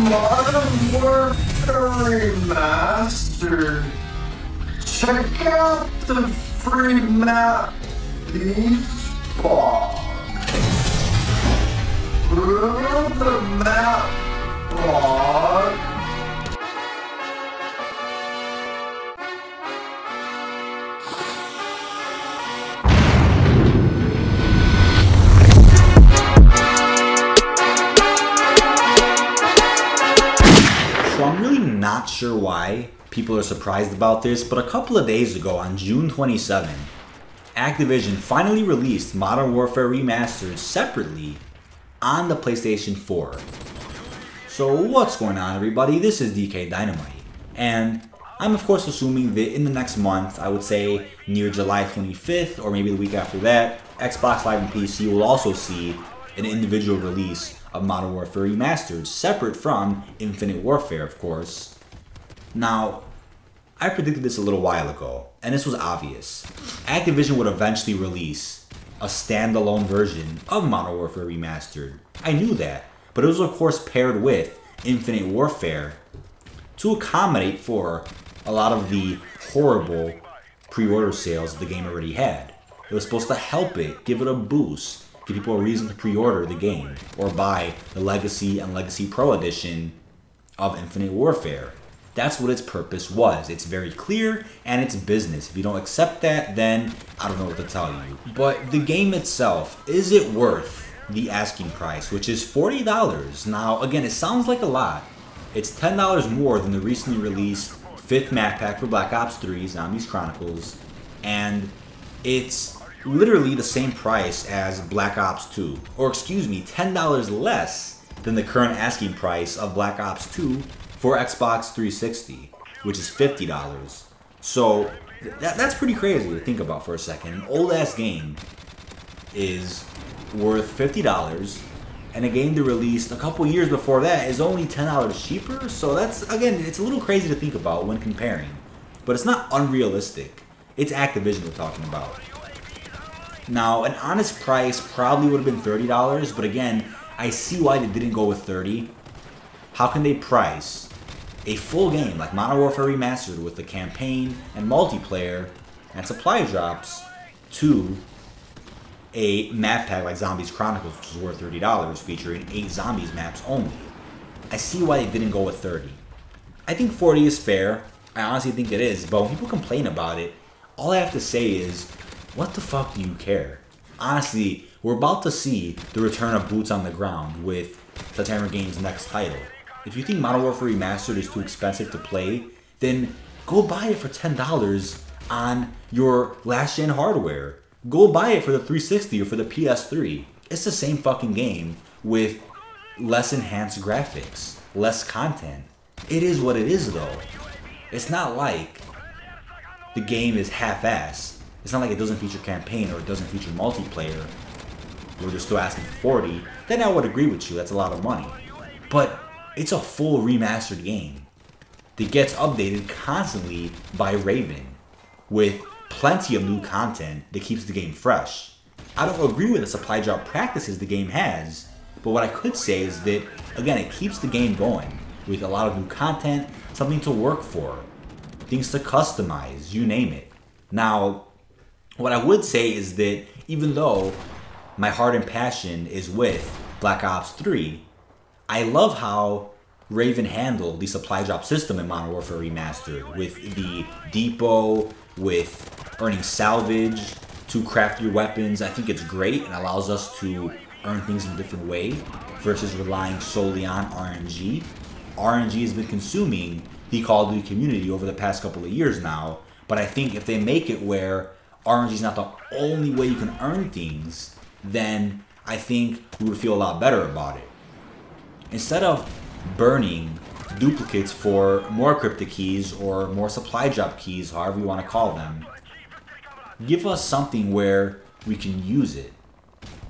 Modern Warfare Remastered. Check out the free map Beachbog. Go to the map blog. I'm really not sure why people are surprised about this, but a couple of days ago on June 27, Activision finally released Modern Warfare Remastered separately on the PlayStation 4. So what's going on, everybody? This is dkdynamite, and I'm of course assuming that in the next month, I would say near July 25th or maybe the week after that, Xbox Live and PC will also see an individual release of Modern Warfare Remastered, separate from Infinite Warfare, of course. Now, I predicted this a little while ago, and this was obvious. Activision would eventually release a standalone version of Modern Warfare Remastered. I knew that, but it was of course paired with Infinite Warfare to accommodate for a lot of the horrible pre-order sales the game already had. It was supposed to help it, give it a boost, give people a reason to pre-order the game or buy the Legacy and Legacy Pro edition of Infinite Warfare. That's what its purpose was. It's very clear and it's business. If you don't accept that, then I don't know what to tell you. But the game itself, is it worth the asking price, which is $40? Now, again, it sounds like a lot. It's $10 more than the recently released 5th map pack for Black Ops 3, Zombies Chronicles, and it's literally the same price as Black Ops 2, or excuse me, $10 less than the current asking price of Black Ops 2 for Xbox 360, which is $50. So that's pretty crazy to think about for a second. An old ass game is worth $50, and a game that released a couple years before that is only $10 cheaper. So that's, again, it's a little crazy to think about when comparing, but it's not unrealistic. It's Activision we're talking about. Now, an honest price probably would have been $30, but again, I see why they didn't go with $30. How can they price a full game like Modern Warfare Remastered with the campaign and multiplayer and supply drops to a map pack like Zombies Chronicles, which is worth $30, featuring 8 Zombies maps only? I see why they didn't go with $30. I think $40 is fair. I honestly think it is, but when people complain about it, all I have to say is, what the fuck do you care? Honestly, we're about to see the return of boots on the ground with Sledgehammer Games' next title. If you think Modern Warfare Remastered is too expensive to play, then go buy it for $10 on your last-gen hardware. Go buy it for the 360 or for the PS3. It's the same fucking game with less enhanced graphics, less content. It is what it is though. It's not like the game is half-assed. It's not like it doesn't feature campaign or it doesn't feature multiplayer. We're just still asking for $40. Then I would agree with you, that's a lot of money. But it's a full remastered game that gets updated constantly by Raven with plenty of new content that keeps the game fresh. I don't agree with the supply drop practices the game has, but what I could say is that, again, it keeps the game going with a lot of new content, something to work for, things to customize, you name it. Now, what I would say is that even though my heart and passion is with Black Ops 3, I love how Raven handled the supply drop system in Modern Warfare Remastered with the depot, with earning salvage to craft your weapons. I think it's great and allows us to earn things in a different way versus relying solely on RNG. RNG has been consuming the Call of Duty community over the past couple of years now, but I think if they make it where RNG is not the only way you can earn things, then I think we would feel a lot better about it. Instead of burning duplicates for more cryptic keys or more supply drop keys, however you want to call them, give us something where we can use it.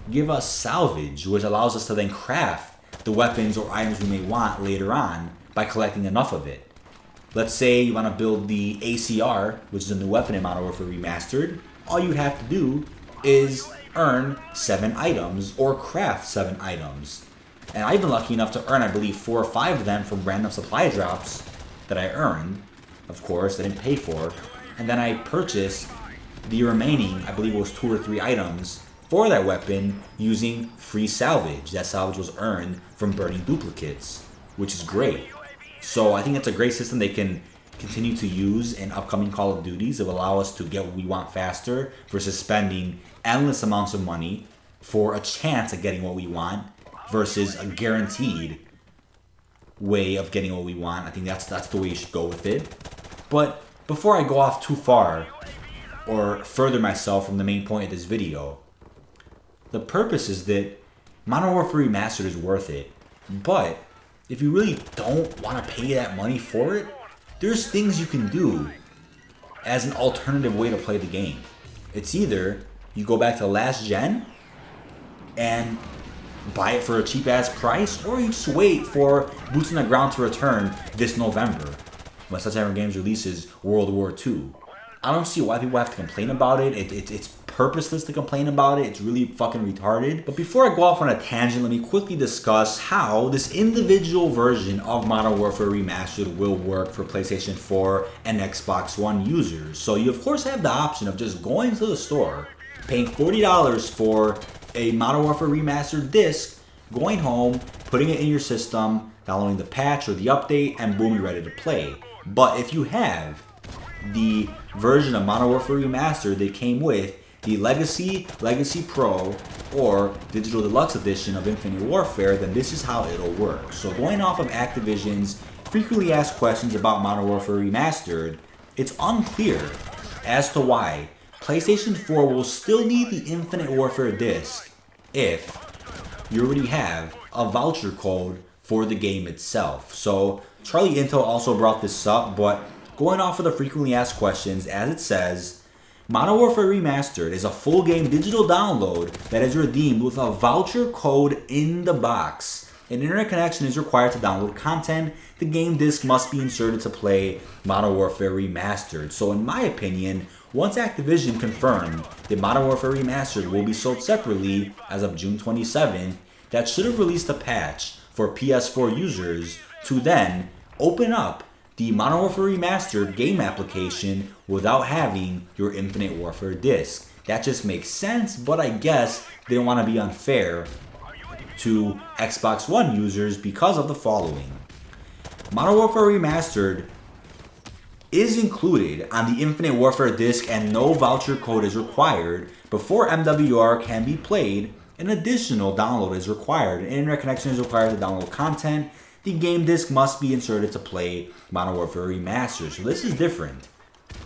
Give us salvage, which allows us to then craft the weapons or items we may want later on by collecting enough of it. Let's say you want to build the ACR, which is a new weapon in Modern Warfare Remastered. All you have to do is earn 7 items or craft 7 items. And I've been lucky enough to earn, I believe, 4 or 5 of them from random supply drops that I earned. Of course, I didn't pay for. And then I purchased the remaining, I believe it was 2 or 3 items for that weapon using free salvage. That salvage was earned from burning duplicates, which is great. So I think that's a great system they can continue to use in upcoming Call of Duties. It will allow us to get what we want faster versus spending endless amounts of money for a chance at getting what we want versus a guaranteed way of getting what we want. I think that's the way you should go with it. But before I go off too far or further myself from the main point of this video, the purpose is that Modern Warfare Remastered is worth it. But if you really don't want to pay that money for it, there's things you can do as an alternative way to play the game. It's either you go back to last gen and buy it for a cheap ass price, or you just wait for Boots on the Ground to return this November when Sledgehammer Games releases World War II. I don't see why people have to complain about it. It's purposeless to complain about it. It's really fucking retarded. But before I go off on a tangent, let me quickly discuss how this individual version of Modern Warfare Remastered will work for PlayStation 4 and Xbox One users. So you of course have the option of just going to the store, paying $40 for a Modern Warfare Remastered disc, going home, putting it in your system, downloading the patch or the update, and boom, you're ready to play. But if you have the version of Modern Warfare Remastered that came with the Legacy, Legacy Pro, or Digital Deluxe Edition of Infinite Warfare, then this is how it'll work. So going off of Activision's frequently asked questions about Modern Warfare Remastered, it's unclear as to why PlayStation 4 will still need the Infinite Warfare disc if you already have a voucher code for the game itself. So charlieINTEL also brought this up, but going off of the frequently asked questions, as it says, Modern Warfare Remastered is a full game digital download that is redeemed with a voucher code in the box. An internet connection is required to download content. The game disc must be inserted to play Modern Warfare Remastered. So in my opinion, once Activision confirmed that Modern Warfare Remastered will be sold separately as of June 27th, that should have released a patch for PS4 users to then open up the Modern Warfare Remastered game application without having your Infinite Warfare disc. That just makes sense, but I guess they don't want to be unfair to Xbox One users because of the following. Modern Warfare Remastered is included on the Infinite Warfare disc and no voucher code is required. Before MWR can be played, an additional download is required. An internet connection is required to download content. The game disc must be inserted to play Modern Warfare Remastered. So this is different.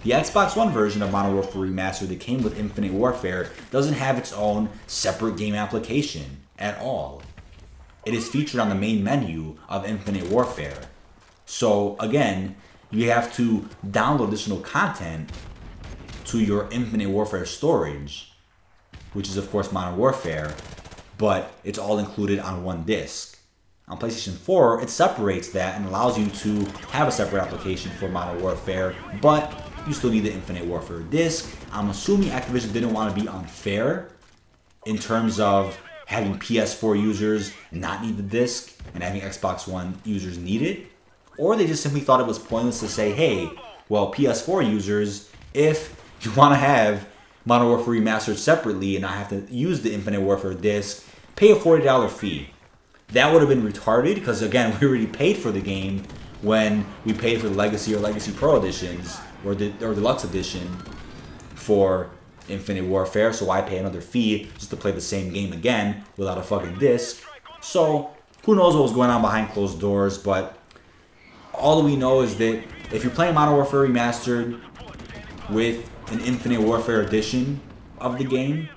The Xbox One version of Modern Warfare Remastered that came with Infinite Warfare doesn't have its own separate game application at all. It is featured on the main menu of Infinite Warfare. So again, you have to download additional content to your Infinite Warfare storage, which is of course Modern Warfare, but it's all included on one disc. On PlayStation 4, it separates that and allows you to have a separate application for Modern Warfare, but you still need the Infinite Warfare disc. I'm assuming Activision didn't want to be unfair in terms of having PS4 users not need the disc and having Xbox One users need it. Or they just simply thought it was pointless to say, hey, well, PS4 users, if you want to have Modern Warfare Remastered separately and not have to use the Infinite Warfare disc, pay a $40 fee. That would have been retarded because, again, we already paid for the game when we paid for the Legacy or Legacy Pro editions or Deluxe Edition for Infinite Warfare, so why pay another fee just to play the same game again without a fucking disc? So, who knows what was going on behind closed doors, but all we know is that if you're playing Modern Warfare Remastered with an Infinite Warfare edition of the game,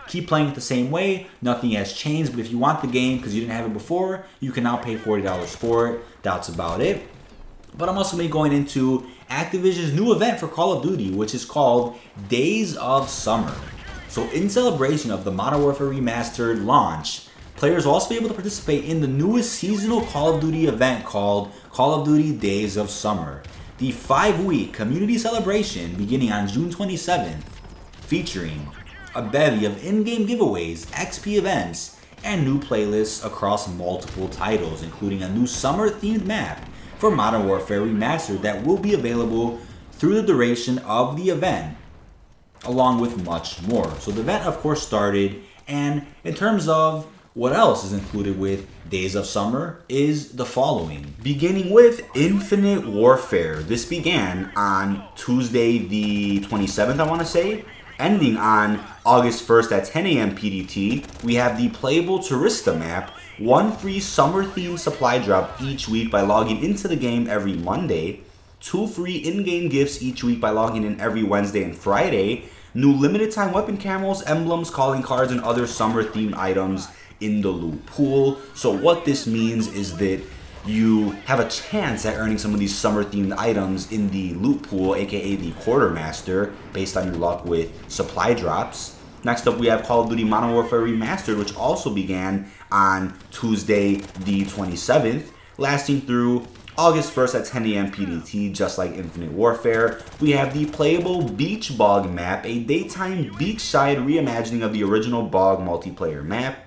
keep playing it the same way, nothing has changed, but if you want the game because you didn't have it before, you can now pay $40 for it. That's about it. But I'm also going to be going into Activision's new event for Call of Duty, which is called Days of Summer. So in celebration of the Modern Warfare Remastered launch, players will also be able to participate in the newest seasonal Call of Duty event called Call of Duty Days of Summer. The 5-week community celebration beginning on June 27th, featuring a bevy of in-game giveaways, XP events, and new playlists across multiple titles, including a new summer-themed map for Modern Warfare Remastered that will be available through the duration of the event, along with much more. So the event, of course, started, and in terms of what else is included with Days of Summer is the following. Beginning with Infinite Warfare. This began on Tuesday the 27th, I want to say. Ending on August 1st at 10 a.m. PDT, we have the playable Tourista map, one free summer-themed supply drop each week by logging into the game every Monday, 2 free in-game gifts each week by logging in every Wednesday and Friday, new limited-time weapon camos, emblems, calling cards, and other summer-themed items in the loot pool. So what this means is that you have a chance at earning some of these summer-themed items in the loot pool, aka the Quartermaster, based on your luck with supply drops. Next up, we have Call of Duty Modern Warfare Remastered, which also began on Tuesday the 27th, lasting through August 1st at 10 a.m. PDT, just like Infinite Warfare. We have the playable Beach Bog map, a daytime beachside reimagining of the original Bog multiplayer map.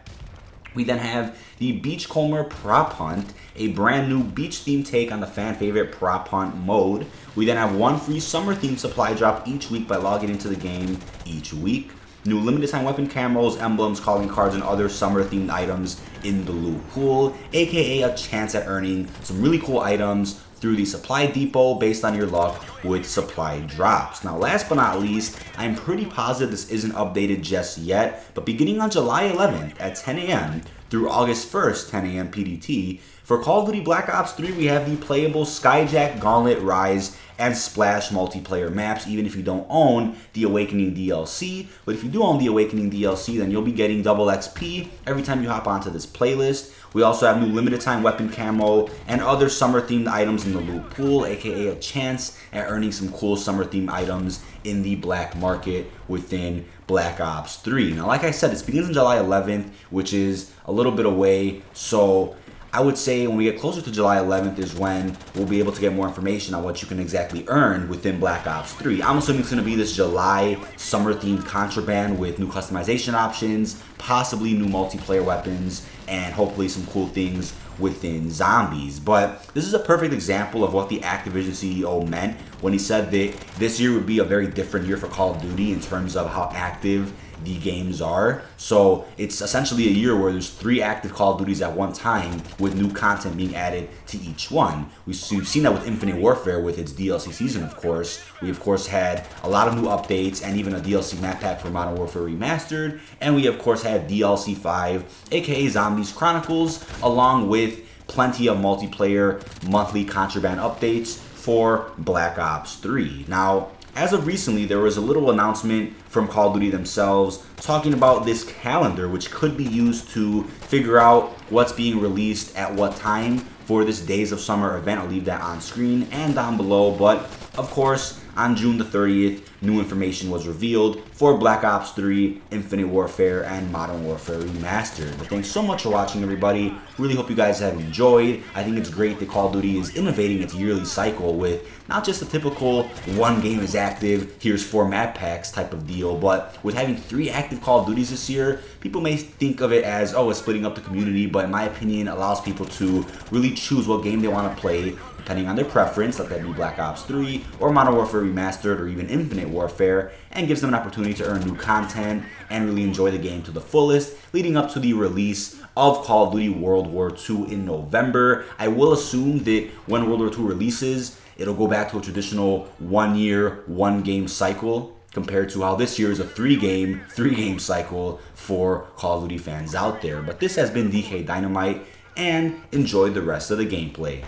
We then have the Beachcomber Prop Hunt, a brand new beach-themed take on the fan-favorite Prop Hunt mode. We then have one free summer-themed supply drop each week by logging into the game each week. New limited-time weapon camos, emblems, calling cards, and other summer-themed items in the loot pool, aka a chance at earning some really cool items through the supply depot based on your luck with supply drops. Now, last but not least, I'm pretty positive this isn't updated just yet, but beginning on July 11th at 10 a.m. through August 1st, 10 a.m. PDT, for Call of Duty Black Ops 3, we have the playable Skyjack, Gauntlet, Rise, and Splash multiplayer maps, even if you don't own the Awakening DLC. But if you do own the Awakening DLC, then you'll be getting double XP every time you hop onto this playlist. We also have new limited time weapon camo and other summer themed items in the loot pool, aka a chance at earning some cool summer themed items in the black market within Black Ops 3. Now, like I said, this begins on July 11th, which is a little bit away, so I would say when we get closer to July 11th is when we'll be able to get more information on what you can exactly earn within Black Ops 3. I'm assuming it's going to be this July summer-themed contraband with new customization options, possibly new multiplayer weapons, and hopefully some cool things within zombies. But this is a perfect example of what the Activision CEO meant when he said that this year would be a very different year for Call of Duty in terms of how active the games are. So it's essentially a year where there's 3 active Call of Duties at one time with new content being added to each one. We've seen that with Infinite Warfare with its DLC season, of course. We, of course, had a lot of new updates and even a DLC map pack for Modern Warfare Remastered. And we, of course, had DLC 5, aka Zombies Chronicles, along with plenty of multiplayer monthly contraband updates for Black Ops 3. Now, as of recently, there was a little announcement from Call of Duty themselves talking about this calendar, which could be used to figure out what's being released at what time for this Days of Summer event. I'll leave that on screen and down below. But, of course, on June the 30th, new information was revealed for Black Ops 3, Infinite Warfare, and Modern Warfare Remastered. But thanks so much for watching, everybody. Really hope you guys have enjoyed. I think it's great that Call of Duty is innovating its yearly cycle with not just a typical one game is active, here's 4 map packs type of deal, but with having 3 active Call of Duties this year, people may think of it as, oh, it's splitting up the community, but in my opinion, it allows people to really choose what game they want to play depending on their preference, let that be Black Ops 3 or Modern Warfare Remastered or even Infinite Warfare, and gives them an opportunity to earn new content and really enjoy the game to the fullest, leading up to the release of Call of Duty World War II in November. I will assume that when World War II releases, it'll go back to a traditional 1-year, 1-game cycle, compared to how this year is a 3-game cycle for Call of Duty fans out there. But this has been dkdynamite, and enjoy the rest of the gameplay.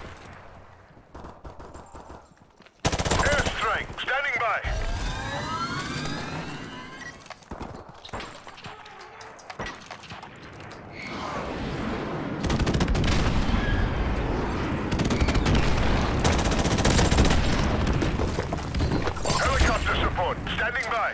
Standing by.